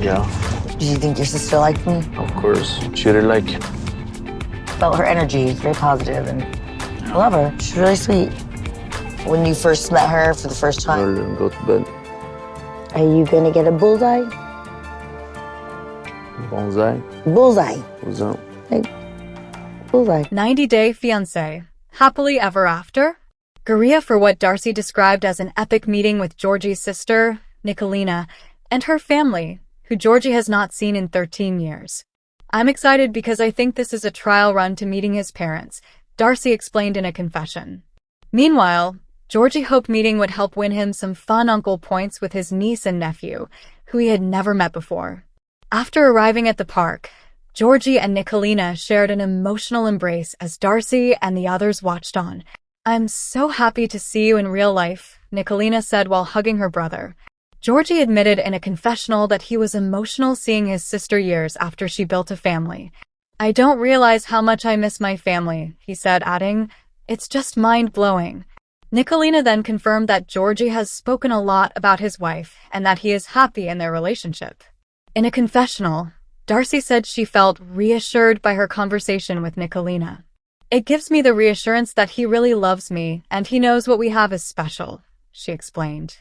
Yeah, Do you think your sister liked me? of course. Treat her like. Felt her energy, very positive, and I love her. She's really sweet. When you first met her for the first Let time, her go to bed. are you gonna get a bullseye? Bonsai. Bullseye. What's up? Like, bullseye. 90-Day Fiance. Happily ever after? Guerrilla for what Darcy described as an epic meeting with Georgie's sister, Nicolina, and her family, who Georgie has not seen in 13 years. I'm excited because I think this is a trial run to meeting his parents, Darcy explained in a confession. Meanwhile, Georgie hoped meeting would help win him some fun uncle points with his niece and nephew, who he had never met before. After arriving at the park, Georgie and Nicolina shared an emotional embrace as Darcy and the others watched on. "I'm so happy to see you in real life," Nicolina said while hugging her brother. Georgie admitted in a confessional that he was emotional seeing his sister years after she built a family. "I don't realize how much I miss my family," he said, adding, "It's just mind-blowing." Nicolina then confirmed that Georgie has spoken a lot about his wife and that he is happy in their relationship. In a confessional, Darcy said she felt reassured by her conversation with Nicolina. "It gives me the reassurance that he really loves me and he knows what we have is special," she explained.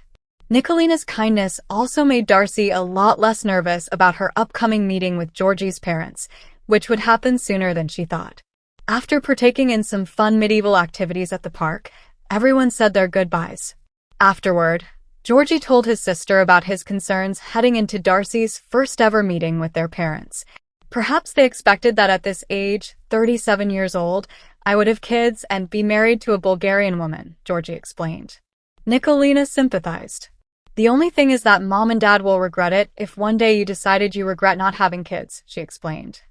Nicolina's kindness also made Darcy a lot less nervous about her upcoming meeting with Georgie's parents, which would happen sooner than she thought. After partaking in some fun medieval activities at the park, everyone said their goodbyes. Afterward, Georgie told his sister about his concerns heading into Darcy's first ever meeting with their parents. "Perhaps they expected that at this age, 37 years old, I would have kids and be married to a Bulgarian woman," Georgie explained. Nicolina sympathized. "The only thing is that Mom and Dad will regret it if one day you decided you regret not having kids," she explained.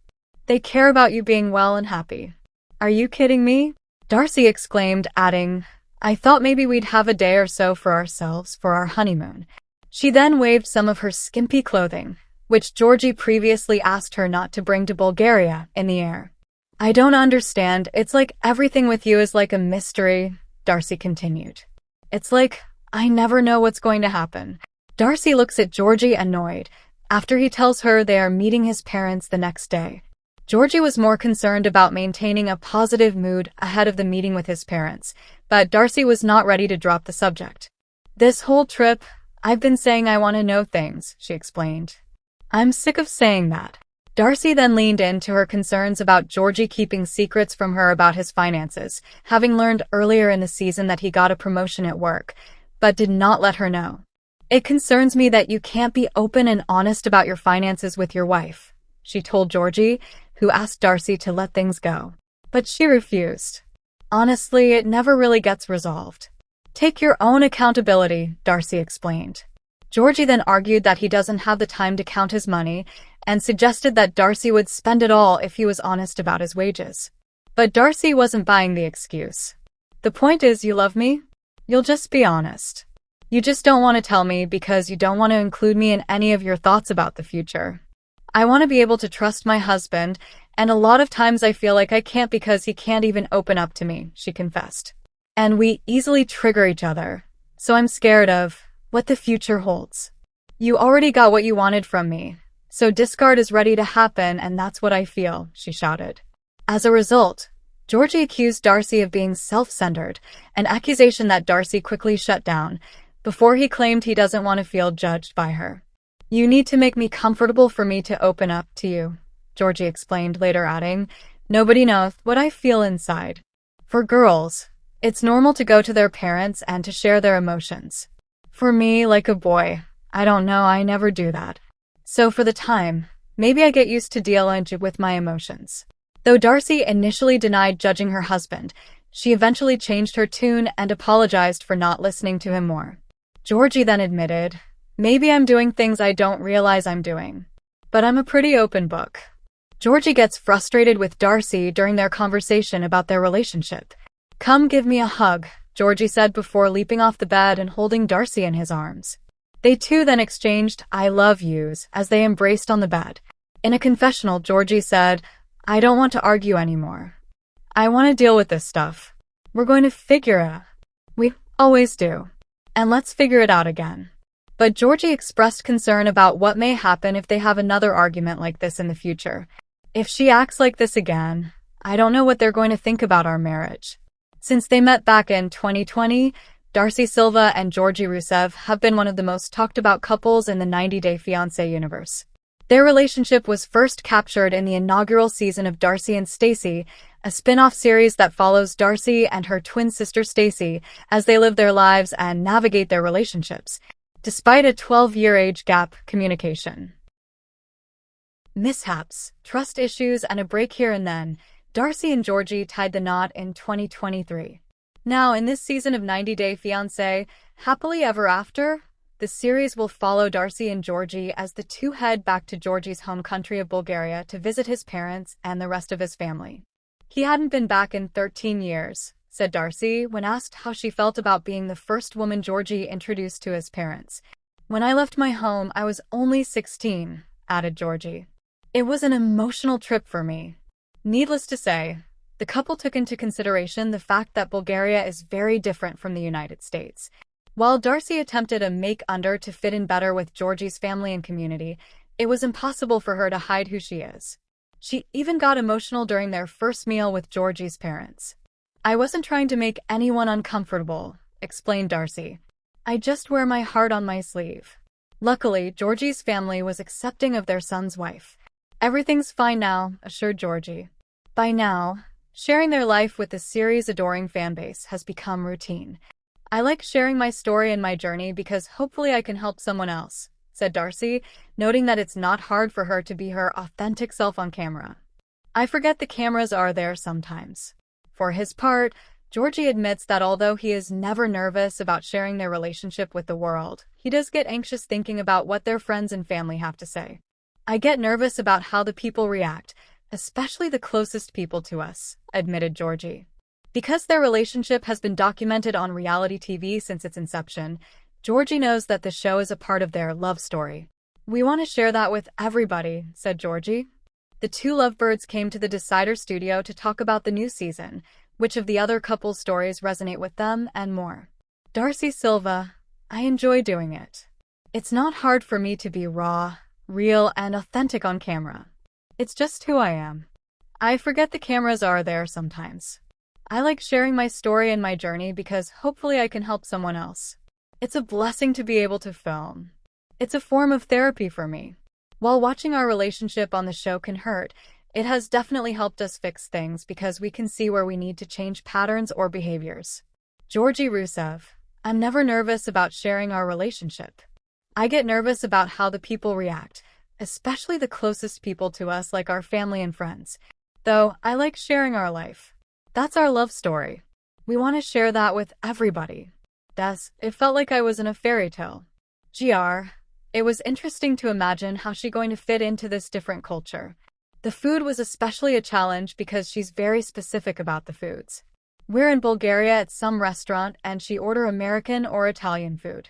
"They care about you being well and happy." "Are you kidding me?" Darcy exclaimed, adding, "I thought maybe we'd have a day or so for ourselves for our honeymoon." She then waved some of her skimpy clothing, which Georgie previously asked her not to bring to Bulgaria, in the air. "I don't understand. It's like everything with you is like a mystery," Darcy continued. "It's like I never know what's going to happen." Darcy looks at Georgie annoyed after he tells her they are meeting his parents the next day. Georgie was more concerned about maintaining a positive mood ahead of the meeting with his parents, but Darcy was not ready to drop the subject. "This whole trip, I've been saying I want to know things," she explained. "I'm sick of saying that." Darcy then leaned into her concerns about Georgie keeping secrets from her about his finances, having learned earlier in the season that he got a promotion at work, but did not let her know. "It concerns me that you can't be open and honest about your finances with your wife," she told Georgie, who asked Darcy to let things go. But she refused. "Honestly, it never really gets resolved." "Take your own accountability," Darcy explained. Georgie then argued that he doesn't have the time to count his money and suggested that Darcy would spend it all if he was honest about his wages. But Darcy wasn't buying the excuse. "The point is, you love me? You'll just be honest. You just don't want to tell me because you don't want to include me in any of your thoughts about the future. I want to be able to trust my husband, and a lot of times I feel like I can't because he can't even open up to me," she confessed. "And we easily trigger each other, so I'm scared of what the future holds. You already got what you wanted from me, so discard is ready to happen and that's what I feel," she shouted. As a result, Georgie accused Darcy of being self-centered, an accusation that Darcy quickly shut down, before he claimed he doesn't want to feel judged by her. "You need to make me comfortable for me to open up to you," Georgie explained, later adding, "Nobody knows what I feel inside. For girls, it's normal to go to their parents and to share their emotions. For me, like a boy, I don't know, I never do that. So for the time, maybe I get used to dealing with my emotions." Though Darcy initially denied judging her husband, she eventually changed her tune and apologized for not listening to him more. Georgie then admitted, "Maybe I'm doing things I don't realize I'm doing. But I'm a pretty open book." Georgie gets frustrated with Darcy during their conversation about their relationship. "Come give me a hug," Georgie said before leaping off the bed and holding Darcy in his arms. They two then exchanged "I love yous" as they embraced on the bed. In a confessional, Georgie said, "I don't want to argue anymore. I want to deal with this stuff. We're going to figure it out. We always do. And let's figure it out again." But Georgie expressed concern about what may happen if they have another argument like this in the future. If she acts like this again, I don't know what they're going to think about our marriage. Since they met back in 2020, Darcy Silva and Georgie Rusev have been one of the most talked about couples in the 90-Day Fiance universe. Their relationship was first captured in the inaugural season of Darcy and Stacey, a spin-off series that follows Darcy and her twin sister Stacey as they live their lives and navigate their relationships, despite a 12-year age gap. Communication mishaps, trust issues, and a break here and then, Darcy and Georgie tied the knot in 2023. Now, in this season of 90-Day Fiancé, Happily Ever After, the series will follow Darcy and Georgie as the two head back to Georgie's home country of Bulgaria to visit his parents and the rest of his family. He hadn't been back in 13 years, said Darcy, when asked how she felt about being the first woman Georgie introduced to his parents. When I left my home, I was only 16, added Georgie. It was an emotional trip for me. Needless to say, the couple took into consideration the fact that Bulgaria is very different from the United States. While Darcy attempted a make-under to fit in better with Georgie's family and community, it was impossible for her to hide who she is. She even got emotional during their first meal with Georgie's parents. I wasn't trying to make anyone uncomfortable, explained Darcy. I just wear my heart on my sleeve. Luckily, Georgie's family was accepting of their son's wife. Everything's fine now, assured Georgie. By now, sharing their life with the series' adoring fanbase has become routine. I like sharing my story and my journey because hopefully I can help someone else, said Darcy, noting that it's not hard for her to be her authentic self on camera. I forget the cameras are there sometimes. For his part, Georgie admits that although he is never nervous about sharing their relationship with the world, he does get anxious thinking about what their friends and family have to say. I get nervous about how the people react, especially the closest people to us, admitted Georgie. Because their relationship has been documented on reality TV since its inception, Georgie knows that the show is a part of their love story. We want to share that with everybody, said Georgie. The two lovebirds came to the Decider studio to talk about the new season, which of the other couples' stories resonate with them, and more. Darcy Silva, I enjoy doing it. It's not hard for me to be raw, real, and authentic on camera. It's just who I am. I forget the cameras are there sometimes. I like sharing my story and my journey because hopefully I can help someone else. It's a blessing to be able to film. It's a form of therapy for me. While watching our relationship on the show can hurt, it has definitely helped us fix things because we can see where we need to change patterns or behaviors. Georgie Rusev, I'm never nervous about sharing our relationship. I get nervous about how the people react, especially the closest people to us like our family and friends. Though I like sharing our life. That's our love story. We want to share that with everybody. It felt like I was in a fairy tale. It was interesting to imagine how she's going to fit into this different culture. The food was especially a challenge because she's very specific about the foods. We're in Bulgaria at some restaurant and she ordered American or Italian food.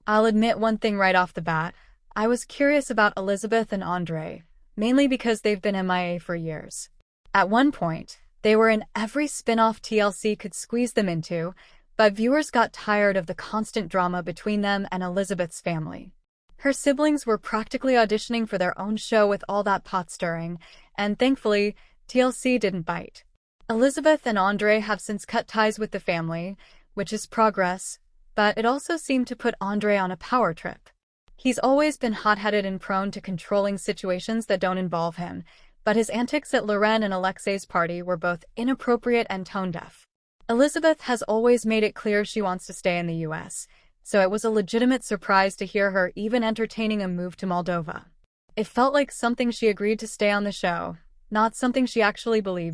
I'll admit one thing right off the bat. I was curious about Elizabeth and Andre, mainly because they've been MIA for years. At one point, they were in every spin-off TLC could squeeze them into, but viewers got tired of the constant drama between them and Elizabeth's family. Her siblings were practically auditioning for their own show with all that pot stirring, and thankfully, TLC didn't bite. Elizabeth and Andre have since cut ties with the family, which is progress, but it also seemed to put Andre on a power trip. He's always been hot-headed and prone to controlling situations that don't involve him, but his antics at Loren and Alexei's party were both inappropriate and tone-deaf. Elizabeth has always made it clear she wants to stay in the US, so it was a legitimate surprise to hear her even entertaining a move to Moldova. It felt like something she agreed to stay on the show, not something she actually believed in.